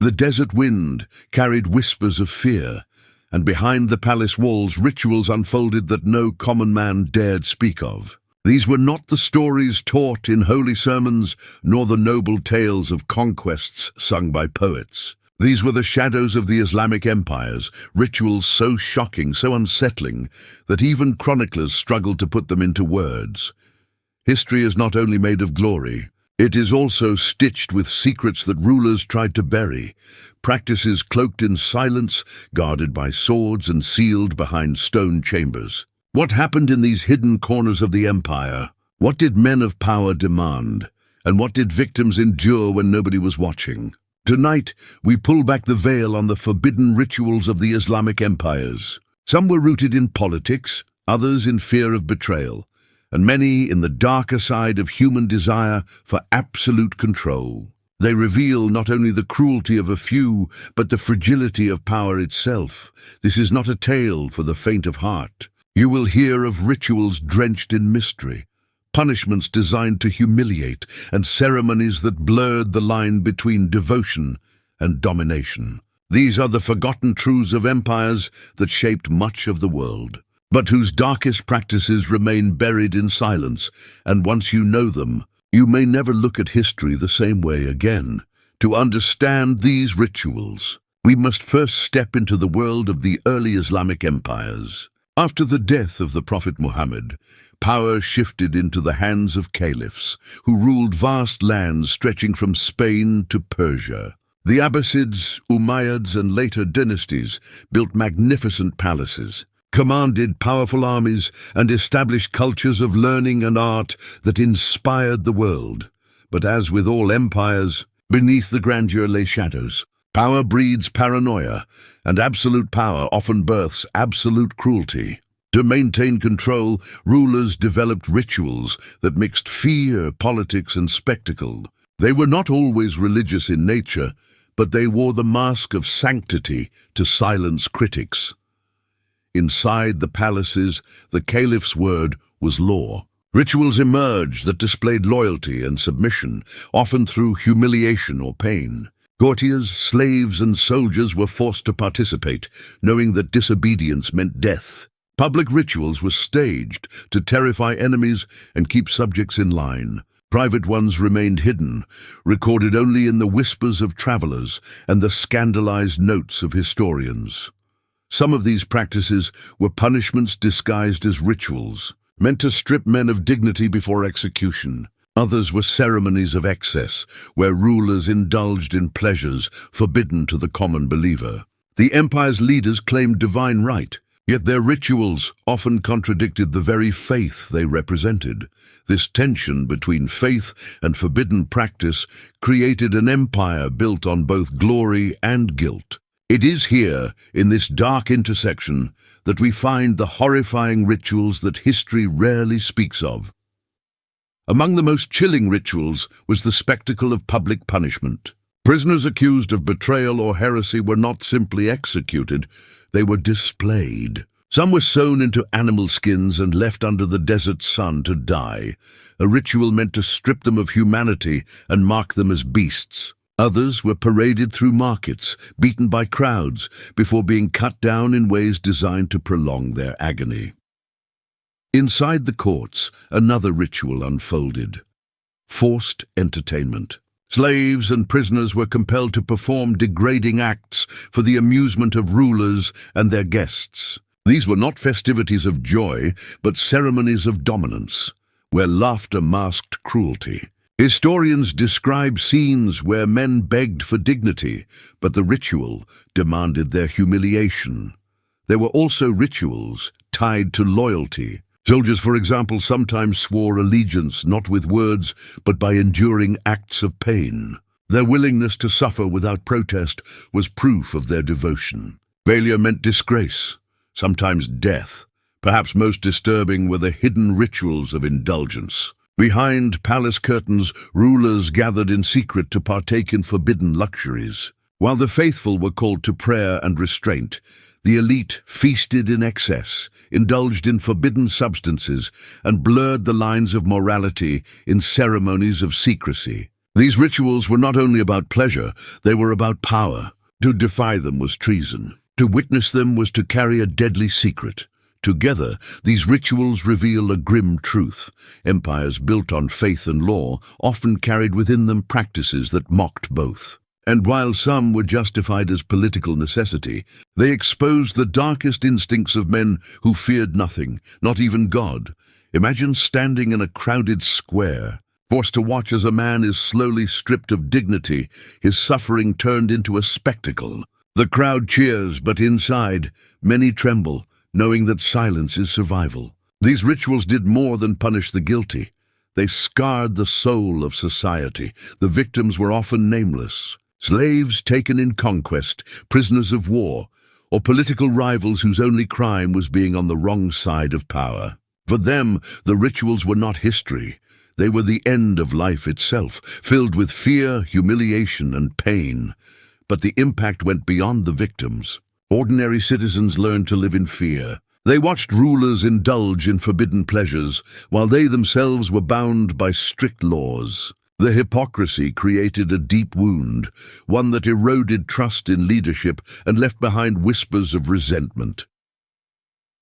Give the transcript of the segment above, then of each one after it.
The desert wind carried whispers of fear, and behind the palace walls rituals unfolded that no common man dared speak of. These were not the stories taught in holy sermons, nor the noble tales of conquests sung by poets. These were the shadows of the Islamic empires, rituals so shocking, so unsettling, that even chroniclers struggled to put them into words. History is not only made of glory, it is also stitched with secrets that rulers tried to bury, practices cloaked in silence, guarded by swords and sealed behind stone chambers. What happened in these hidden corners of the empire? What did men of power demand? And what did victims endure when nobody was watching? Tonight, we pull back the veil on the forbidden rituals of the Islamic empires. Some were rooted in politics, others in fear of betrayal, and many in the darker side of human desire for absolute control. They reveal not only the cruelty of a few, but the fragility of power itself. This is not a tale for the faint of heart. You will hear of rituals drenched in mystery, punishments designed to humiliate, and ceremonies that blurred the line between devotion and domination. These are the forgotten truths of empires that shaped much of the world, but whose darkest practices remain buried in silence, and once you know them, you may never look at history the same way again. To understand these rituals, we must first step into the world of the early Islamic empires. After the death of the Prophet Muhammad, power shifted into the hands of caliphs, who ruled vast lands stretching from Spain to Persia. The Abbasids, Umayyads, and later dynasties built magnificent palaces, commanded powerful armies, and established cultures of learning and art that inspired the world. But as with all empires, beneath the grandeur lay shadows. Power breeds paranoia, and absolute power often births absolute cruelty. To maintain control, rulers developed rituals that mixed fear, politics, and spectacle. They were not always religious in nature, but they wore the mask of sanctity to silence critics. Inside the palaces, the caliph's word was law. Rituals emerged that displayed loyalty and submission, often through humiliation or pain. Courtiers, slaves, and soldiers were forced to participate, knowing that disobedience meant death. Public rituals were staged to terrify enemies and keep subjects in line. Private ones remained hidden, recorded only in the whispers of travelers and the scandalized notes of historians. Some of these practices were punishments disguised as rituals, meant to strip men of dignity before execution. Others were ceremonies of excess, where rulers indulged in pleasures forbidden to the common believer. The empire's leaders claimed divine right, yet their rituals often contradicted the very faith they represented. This tension between faith and forbidden practice created an empire built on both glory and guilt. It is here, in this dark intersection, that we find the horrifying rituals that history rarely speaks of. Among the most chilling rituals was the spectacle of public punishment. Prisoners accused of betrayal or heresy were not simply executed, they were displayed. Some were sewn into animal skins and left under the desert sun to die, a ritual meant to strip them of humanity and mark them as beasts. Others were paraded through markets, beaten by crowds, before being cut down in ways designed to prolong their agony. Inside the courts, another ritual unfolded: forced entertainment. Slaves and prisoners were compelled to perform degrading acts for the amusement of rulers and their guests. These were not festivities of joy, but ceremonies of dominance, where laughter masked cruelty. Historians describe scenes where men begged for dignity, but the ritual demanded their humiliation. There were also rituals tied to loyalty. Soldiers, for example, sometimes swore allegiance not with words, but by enduring acts of pain. Their willingness to suffer without protest was proof of their devotion. Failure meant disgrace, sometimes death. Perhaps most disturbing were the hidden rituals of indulgence. Behind palace curtains, rulers gathered in secret to partake in forbidden luxuries. While the faithful were called to prayer and restraint, the elite feasted in excess, indulged in forbidden substances, and blurred the lines of morality in ceremonies of secrecy. These rituals were not only about pleasure, they were about power. To defy them was treason. To witness them was to carry a deadly secret. Together, these rituals reveal a grim truth. Empires built on faith and law often carried within them practices that mocked both. And while some were justified as political necessity, they exposed the darkest instincts of men who feared nothing, not even God. Imagine standing in a crowded square, forced to watch as a man is slowly stripped of dignity, his suffering turned into a spectacle. The crowd cheers, but inside, many tremble, knowing that silence is survival. These rituals did more than punish the guilty. They scarred the soul of society. The victims were often nameless. Slaves taken in conquest, prisoners of war, or political rivals whose only crime was being on the wrong side of power. For them, the rituals were not history. They were the end of life itself, filled with fear, humiliation, and pain. But the impact went beyond the victims. Ordinary citizens learned to live in fear. They watched rulers indulge in forbidden pleasures, while they themselves were bound by strict laws. The hypocrisy created a deep wound, one that eroded trust in leadership and left behind whispers of resentment.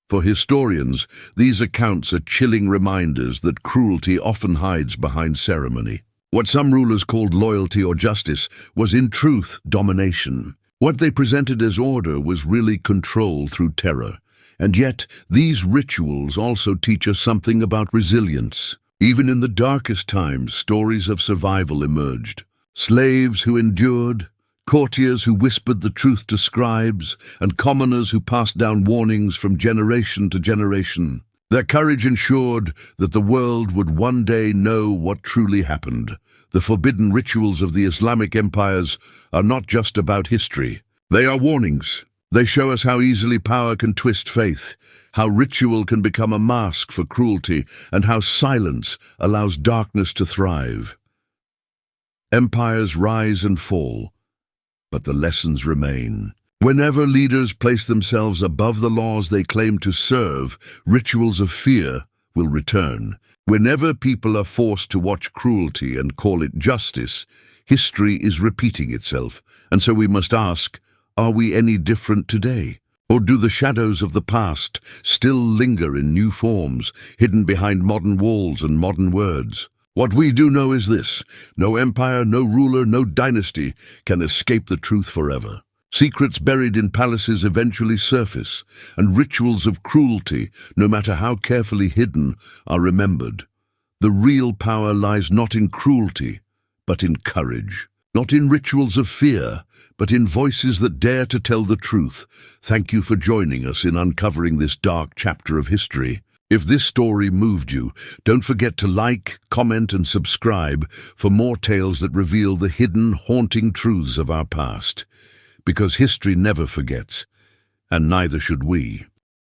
For historians, these accounts are chilling reminders that cruelty often hides behind ceremony. What some rulers called loyalty or justice was in truth domination. What they presented as order was really control through terror. And yet, these rituals also teach us something about resilience. Even in the darkest times, stories of survival emerged. Slaves who endured, courtiers who whispered the truth to scribes, and commoners who passed down warnings from generation to generation. Their courage ensured that the world would one day know what truly happened. The forbidden rituals of the Islamic empires are not just about history. They are warnings. They show us how easily power can twist faith, how ritual can become a mask for cruelty, and how silence allows darkness to thrive. Empires rise and fall, but the lessons remain. Whenever leaders place themselves above the laws they claim to serve, rituals of fear will return. Whenever people are forced to watch cruelty and call it justice, history is repeating itself, and so we must ask, are we any different today? Or do the shadows of the past still linger in new forms, hidden behind modern walls and modern words? What we do know is this: no empire, no ruler, no dynasty can escape the truth forever. Secrets buried in palaces eventually surface, and rituals of cruelty, no matter how carefully hidden, are remembered. The real power lies not in cruelty, but in courage. Not in rituals of fear, but in voices that dare to tell the truth. Thank you for joining us in uncovering this dark chapter of history. If this story moved you, don't forget to like, comment, and subscribe for more tales that reveal the hidden, haunting truths of our past. Because history never forgets, and neither should we.